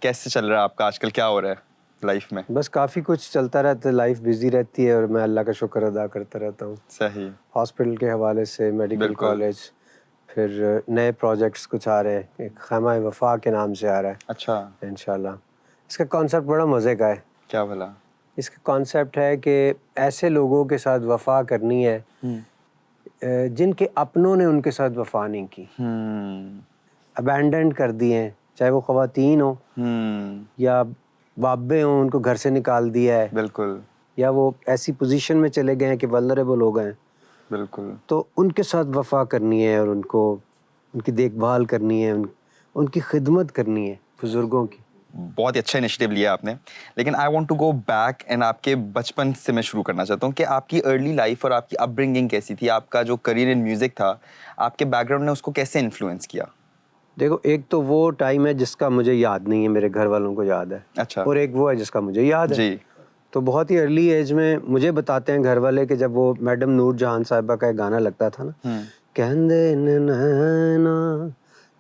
कैसे चल रहा है आपका आजकल, क्या हो रहा है लाइफ में? बस काफ़ी कुछ चलता रहता है, लाइफ बिजी रहती है और मैं अल्लाह का शुक्र अदा करता रहता हूँ। सही। हॉस्पिटल के हवाले से, मेडिकल बिल्कुल। कॉलेज, फिर नए प्रोजेक्ट्स कुछ आ रहे हैं। एक ख़ैमा वफ़ा के नाम से आ रहा है अच्छा, इंशाल्लाह। इसका कॉन्सेप्ट बड़ा मज़े का है। क्या भला? इसका कॉन्सेप्ट है कि ऐसे लोगों के साथ वफ़ा करनी है जिनके अपनों ने उनके साथ वफ़ा नहीं की, अबैंडन कर दिए हैं, चाहे वो ख़वातीन हो या बाबे हों, उनको घर से निकाल दिया है, बिल्कुल या वो ऐसी पोजीशन में चले गए हैं कि वल्नरेबल हो गए हैं, बिल्कुल। तो उनके साथ वफ़ा करनी है और उनको उनकी देखभाल करनी है, उनकी खिदमत करनी है, बुज़ुर्गों की। बहुत ही अच्छा इनिशिएटिव लिया आपने, लेकिन I want to go back and आपके बचपन से मैं शुरू करना चाहता हूँ कि आपकी अर्ली लाइफ और आपकी अपब्रिंगिंग कैसी थी? आपका जो करियर इन म्यूजिक था, आपके बैकग्राउंड ने उसको कैसे इन्फ्लुएंस किया? देखो, एक तो वो टाइम है जिसका मुझे याद नहीं है, मेरे घर वालों को याद है। अच्छा। और एक वो है जिसका मुझे याद है। जी। तो बहुत ही अर्ली एज में मुझे बताते हैं घर वाले कि जब वो मैडम नूर जहान साहिबा का एक गाना लगता था ना, कहंदे ने नैना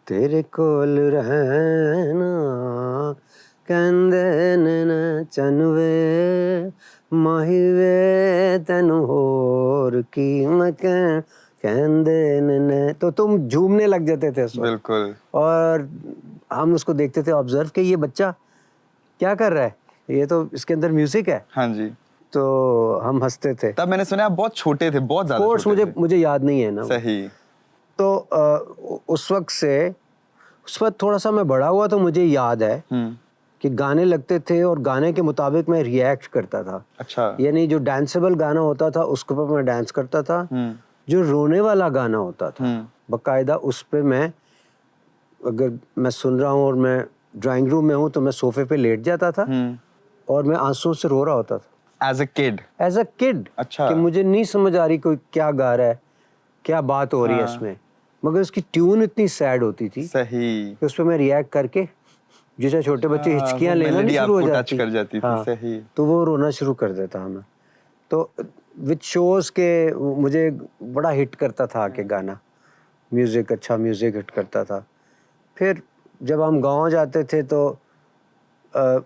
तेरे कोल रहना, कहंदे ने चनवे माही वे तेनू होर की मैं कहंदे ने, तो तुम झूमने लग जाते थे उस वक्त। बिल्कुल। और हम उसको देखते थे, ऑब्जर्व कि ये बच्चा क्या कर रहा है, ये तो इसके अंदर म्यूजिक है। हाँ जी। तो हम हंसते थे। तब मैंने सुना आप बहुत छोटे थे, बहुत ज्यादा कोर्स छोटे थे। मुझे याद नहीं है ना। सही। तो उस वक्त से, उस वक्त थोड़ा सा मैं बड़ा हुआ तो मुझे याद है कि गाने लगते थे और गाने के मुताबिक मैं रिएक्ट करता था। अच्छा। यानी जो डांसेबल गाना होता था उसके ऊपर मैं डांस करता था, जो रोने वाला गाना होता था बाकायदा उस पे मैं, अगर मैं सुन रहा हूँ और मैं ड्राइंग रूम में हूँ तो मैं सोफे पे लेट जाता था और मैं आंसुओं से रो रहा होता था as a kid? As a kid. अच्छा। कि मुझे नहीं समझ आ रही कोई क्या गा रहा है, क्या बात हो रही है इसमें, मगर उसकी ट्यून इतनी सैड होती थी सही। कि उस पर मैं रिएक्ट करके, जैसे छोटे बच्चे हिचकियाँ वो लेना नहीं मेलोडी शुरू हो आपको टच जाती, कर जाती थी। हाँ, सही। तो वो रोना शुरू कर देता हमें। तो विच शोज के मुझे बड़ा हिट करता था कि गाना, म्यूजिक, अच्छा म्यूजिक हिट करता था। फिर जब हम गांव जाते थे तो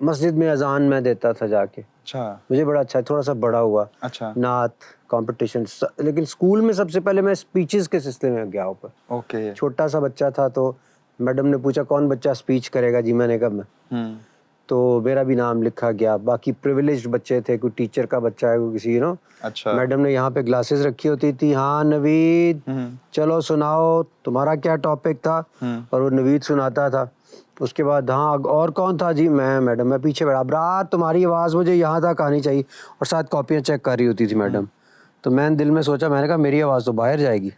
मस्जिद में अजान मैं देता था जाके। अच्छा। मुझे बड़ा अच्छा, थोड़ा सा बड़ा हुआ, अच्छा। नात कंपटीशन, लेकिन स्कूल में सबसे पहले मैं स्पीचेस के सिलसिले में गया ऊपर। ओके। छोटा सा बच्चा था तो मैडम ने पूछा कौन बच्चा स्पीच करेगा जी, मैंने कहा मैं। तो मेरा भी नाम लिखा गया। बाकी प्रिविलेज्ड बच्चे थे, कोई टीचर का बच्चा है, कोई किसी अच्छा। मैडम ने यहाँ पे ग्लासेस रखी होती थी, हाँ नवीद चलो सुनाओ तुम्हारा क्या टॉपिक था, और वो नवीद सुनाता था। उसके बाद हाँ और कौन था जी, मैं, मैडम। मैं पीछे बैठा, अब तुम्हारी आवाज़ मुझे यहाँ तक आनी चाहिए, और साथ कॉपियाँ चेक कर रही होती थी मैडम। तो मैंने दिल में सोचा, मैंने कहा मेरी आवाज़ तो बाहर जाएगी।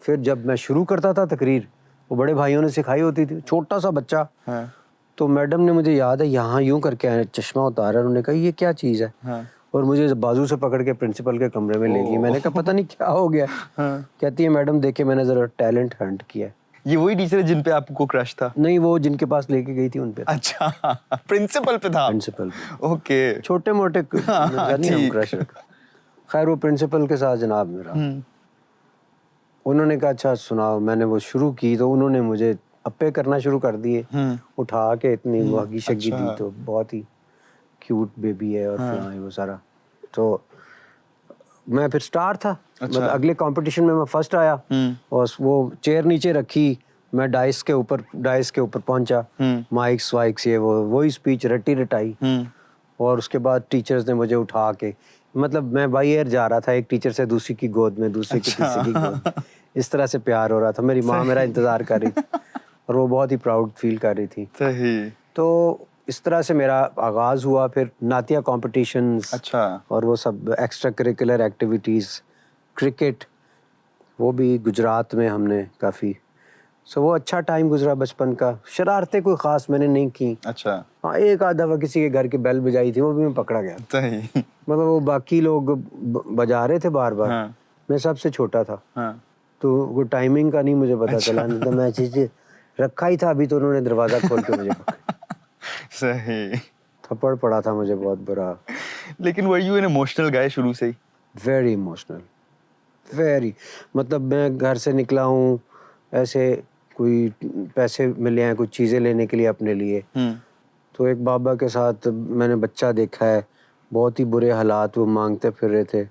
फिर जब मैं शुरू करता था तकरीर, वो बड़े भाइयों ने सिखाई होती थी, छोटा सा बच्चा। हाँ। तो मैडम ने, मुझे याद है, यहाँ यूं करके आए, चश्मा उतारा, उन्होंने कहा ये क्या चीज़ है। हाँ। और मुझे बाजू से पकड़ के प्रिंसिपल के कमरे में ले गई। मैंने कहा पता नहीं क्या हो गया। कहती है मैडम देखे मैंने ज़रा टैलेंट हंट किया। ये वही टीचर है जिन पे आपको क्रश था? नहीं, वो जिनके पास लेके गई थी उन पे। अच्छा। प्रिंसिपल पे था? प्रिंसिपल पे। ओके। छोटे मोटे नहीं हम क्रश रखा। खैर वो प्रिंसिपल के साथ जनाब मेरा, उन्होंने कहा अच्छा सुनाओ। मैंने वो शुरू की तो उन्होंने मुझे अप्पे करना शुरू कर दिए, उठा के, इतनी वो हगी शगी दी, तो बहुत ही क्यूट बेबी है और फलां वो सारा। तो मैं फिर स्टार था। मतलब अगले कंपटीशन में मैं फर्स्ट आया, और वो चेयर नीचे रखी, मैं डाइस के ऊपर पहुंचा, माइक्स वाइक्स ये वो, वही स्पीच रटी रटाई। और उसके बाद टीचर्स ने मुझे उठा के, मतलब मैं बाई एयर जा रहा था, एक टीचर से दूसरी की गोद में, दूसरे की तीसरी की गोद में, इस तरह से प्यार हो रहा था। मेरी माँ मेरा इंतजार कर रही थी और वो बहुत ही प्राउड फील कर रही थी। सही। तो इस तरह से मेरा आगाज़ हुआ। फिर नातिया कॉम्पिटिशन्स, अच्छा। और वो सब एक्स्ट्रा करिकुलर एक्टिविटीज़, क्रिकेट, वो भी गुजरात में हमने काफ़ी। सो वो अच्छा टाइम गुजरा बचपन का। शरारतें कोई ख़ास मैंने नहीं की। अच्छा। हाँ, एक आध दफ़ा किसी के घर की बेल बजाई थी, वो भी मैं पकड़ा गया। सही। मतलब वो बाकी लोग बजा रहे थे बार बार, हाँ। मैं सबसे छोटा था। हाँ। तो वो टाइमिंग का नहीं मुझे पता चला, नहीं तो मैं चीज़ रखा ही था, अभी तो उन्होंने दरवाज़ा खोल के मुझे पकड़ा। सही। थप्पड़ पड़ा था मुझे बहुत बुरा। लेकिन वर यू एन इमोशनल गाय शुरू से ही? Very emotional, very. मतलब मैं घर से निकला हूँ, ऐसे कोई पैसे मिले हैं कुछ चीज़ें लेने के लिए अपने लिए, तो एक बाबा के साथ मैंने बच्चा देखा है, बहुत ही बुरे हालात, वो मांगते फिर रहे थे।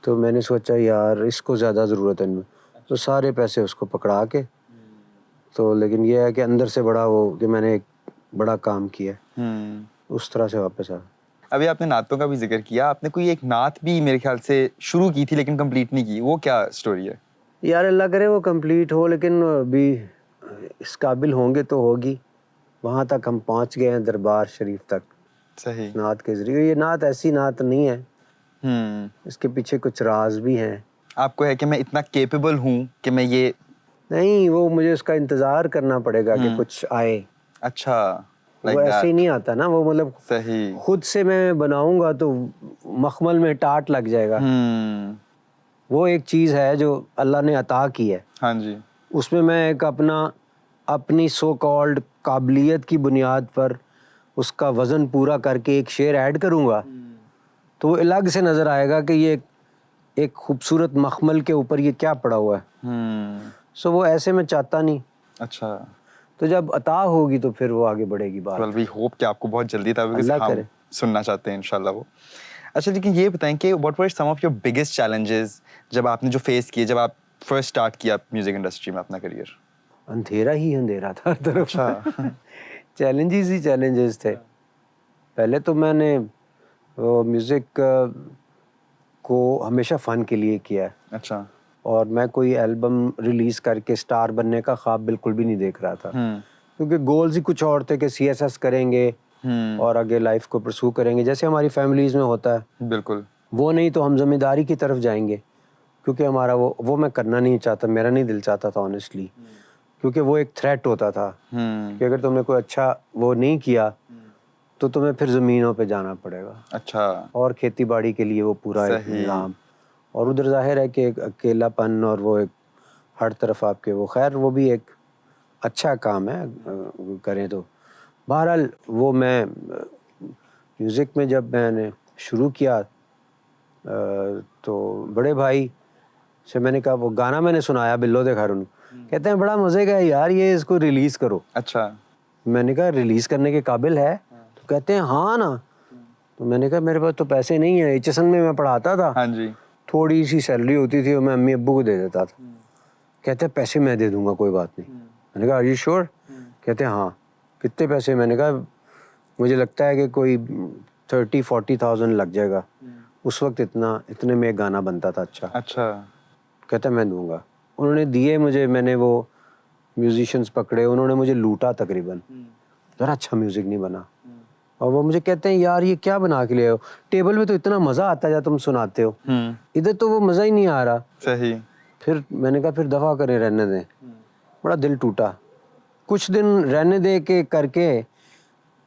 तो मैंने सोचा यार इसको ज़्यादा ज़रूरत है इनमें, तो सारे पैसे उसको पकड़ा के, तो लेकिन ये है कि अंदर से बड़ा वो कि मैंने एक बड़ा काम किया, उस तरह से वापस आ। अभी आपने नातों का भी जिक्र किया, आपने कोई एक नात भी मेरे ख्याल से शुरू की थी लेकिन कंप्लीट नहीं की, वो क्या स्टोरी है? यार अल्लाह करे वो कंप्लीट हो, लेकिन अभी इस काबिल होंगे तो होगी। वहाँ तक हम पहुँच गए हैं, दरबार शरीफ तक, सही। नात के ज़रिए। ये नात ऐसी नात नहीं है, इसके पीछे कुछ राज भी हैं। आपको है कि मैं इतना केपेबल हूँ कि मैं ये। नहीं, वो मुझे उसका इंतज़ार करना पड़ेगा कि कुछ आए। अच्छा, वो like ऐसे ही that. नहीं आता ना, वो मतलब सही। खुद से मैं बनाऊंगा तो मखमल में टाट लग जाएगा। वो एक चीज़ है जो अल्लाह ने अता की है, हाँ जी। उसमें मैं एक अपनी सो कॉल्ड काबिलियत की बुनियाद पर उसका वज़न पूरा करके एक शेर ऐड करूँगा, तो वो अलग से नज़र आएगा कि ये एक खूबसूरत मखमल के ऊपर ये क्या पड़ा हुआ है। सो वो ऐसे मैं चाहता नहीं। अच्छा। तो जब अता होगी तो फिर वो आगे बढ़ेगी बात। वेल वी होप कि आपको बहुत जल्दी था, बिकॉज़ अल्लाह हम करे। सुनना चाहते हैं इंशाल्लाह वो। अच्छा, लेकिन ये बताएं कि what were some of your biggest challenges जब आपने जो फेस किए जब आप फर्स्ट स्टार्ट किया म्यूजिक इंडस्ट्री में अपना करियर? अंधेरा ही अंधेरा था हर तरफ। अच्छा। चैलेंजेस ही चैलेंजेस थे। पहले तो मैंने वो म्यूज़िक को हमेशा फ़न के लिए किया है, अच्छा। और मैं कोई एल्बम रिलीज़ करके स्टार बनने का ख्वाब बिल्कुल भी नहीं देख रहा था, क्योंकि गोल्स ही कुछ और थे कि सीएसएस करेंगे और आगे लाइफ को परसू करेंगे जैसे हमारी फैमिलीज़ में होता है। बिल्कुल। वो नहीं तो हम ज़िम्मेदारी की तरफ जाएंगे, क्योंकि हमारा वो मैं करना नहीं चाहता, मेरा नहीं दिल चाहता था ऑनेस्टली, क्योंकि वो एक थ्रेट होता था कि अगर तुमने कोई अच्छा वो नहीं किया तो तुम्हें फिर ज़मीनों पे जाना पड़ेगा। अच्छा। और खेती बाड़ी के लिए वो पूरा एक सही। निज़ाम, और उधर जाहिर है कि एक अकेलापन और वो एक हर तरफ आपके वो, खैर वो भी एक अच्छा काम है करें तो। बहरहाल वो मैं म्यूज़िक में जब मैंने शुरू किया तो बड़े भाई से मैंने कहा, वो गाना मैंने सुनाया बिल्लो दे घर उन्हें, कहते हैं बड़ा मज़े का है यार, ये इसको रिलीज़ करो। अच्छा। मैंने कहा रिलीज़ करने के काबिल है? तो कहते हैं हाँ ना। तो मैंने कहा मेरे पास तो पैसे नहीं है, एचएसएन में मैं पढ़ाता था, हाँ जी। थोड़ी सी सैलरी होती थी और मैं अम्मी अब्बू को दे देता था। कहते हैं पैसे मैं दे दूंगा, कोई बात नहीं। मैंने कहा आर यू श्योर? कहते हैं हाँ। कितने पैसे? मैंने कहा मुझे लगता है कि कोई 30-40,000 लग जाएगा। उस वक्त इतने में एक गाना बनता था अच्छा। अच्छा। कहता मैं दूंगा। उन्होंने दिए मुझे, मैंने वो म्यूजिशियंस पकड़े, उन्होंने मुझे लूटा तकरीबन, ज़रा अच्छा म्यूज़िक नहीं बना। और वो मुझे कहते हैं यार ये क्या बना के ले आए हो, टेबल में तो इतना मज़ा आता है जब तुम सुनाते हो, इधर तो वो मज़ा ही नहीं आ रहा। सही। फिर मैंने कहा फिर दफ़ा करें, रहने दें। बड़ा दिल टूटा, कुछ दिन रहने दे के करके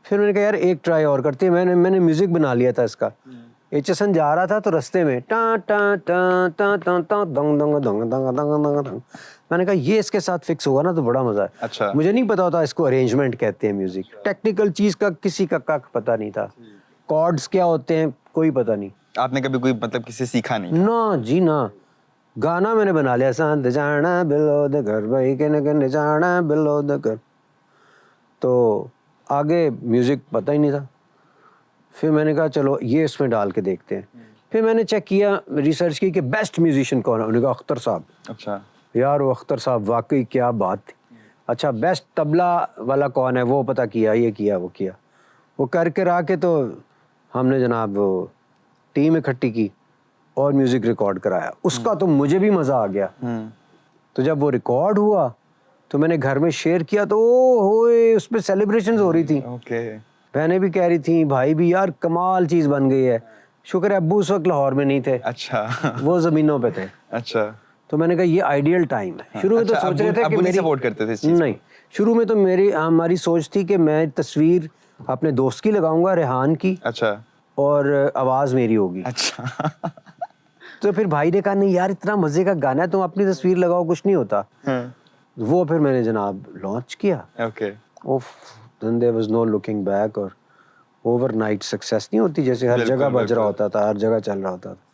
फिर मैंने कहा यार एक ट्राई और करते हैं। मैंने म्यूज़िक बना लिया था इसका। एचएसएन जा रहा था तो रास्ते में टा टा टा टा टा टा दंग दंग दंग दंग दंग दंग दंग, मैंने कहा ये इसके साथ फिक्स होगा ना तो बड़ा मज़ा है। अच्छा। मुझे नहीं पता होता इसको अरेंजमेंट कहते हैं म्यूज़िक, टेक्निकल चीज़ का किसी का कख पता नहीं था, कॉर्ड्स क्या होते हैं कोई पता नहीं। आपने कभी कोई मतलब किसी से सीखा नहीं? ना जी ना, गाना मैंने बना लिया, सांध जाना बिलो द घर भाई के न जाना बिलो द घर, तो आगे म्यूज़िक पता ही नहीं था। फिर मैंने कहा चलो ये इसमें डाल के देखते हैं। फिर मैंने चेक किया, रिसर्च की कि बेस्ट म्यूजिशियन कौन है, उन्होंने कहा अख्तर साहब। अच्छा। यार वो अख्तर साहब वाकई क्या बात थी। अच्छा बेस्ट तबला वाला कौन है, वो पता किया, ये किया वो किया, वो करके रहा के तो हमने जनाब वो टीम इकट्ठी की और म्यूज़िक रिकॉर्ड कराया। उसका तो मुझे भी मज़ा आ गया। तो जब वो रिकॉर्ड हुआ तो मैंने घर में शेयर किया तो होए उस पर सेलिब्रेशंस हो रही थी। ओके। बहनें भी कह रही थी, भाई भी, यार कमाल चीज़ बन गई है। शुक्र है अब्बू उस वक्त लाहौर में नहीं थे। अच्छा। वो ज़मीनों पे थे। अच्छा। तो मैंने कहा ये आइडियल टाइम है। शुरू में तो सोच रहे थे कि मेरी सपोर्ट करते थे इस चीज़ नहीं, शुरू में तो हमारी सोच थी कि मैं तस्वीर अपने दोस्त की लगाऊंगा, रेहान की। अच्छा। और आवाज़ मेरी होगी। अच्छा। तो फिर भाई ने कहा नहीं यार इतना मज़े का गाना है, तुम अपनी तस्वीर लगाओ, कुछ नहीं होता। वो फिर मैंने जनाब लॉन्च किया। ओके। उफ, then there was no looking back, और ओवरनाइट सक्सेस नहीं होती जैसे हर जगह बज रहा होता था, हर जगह चल रहा होता था।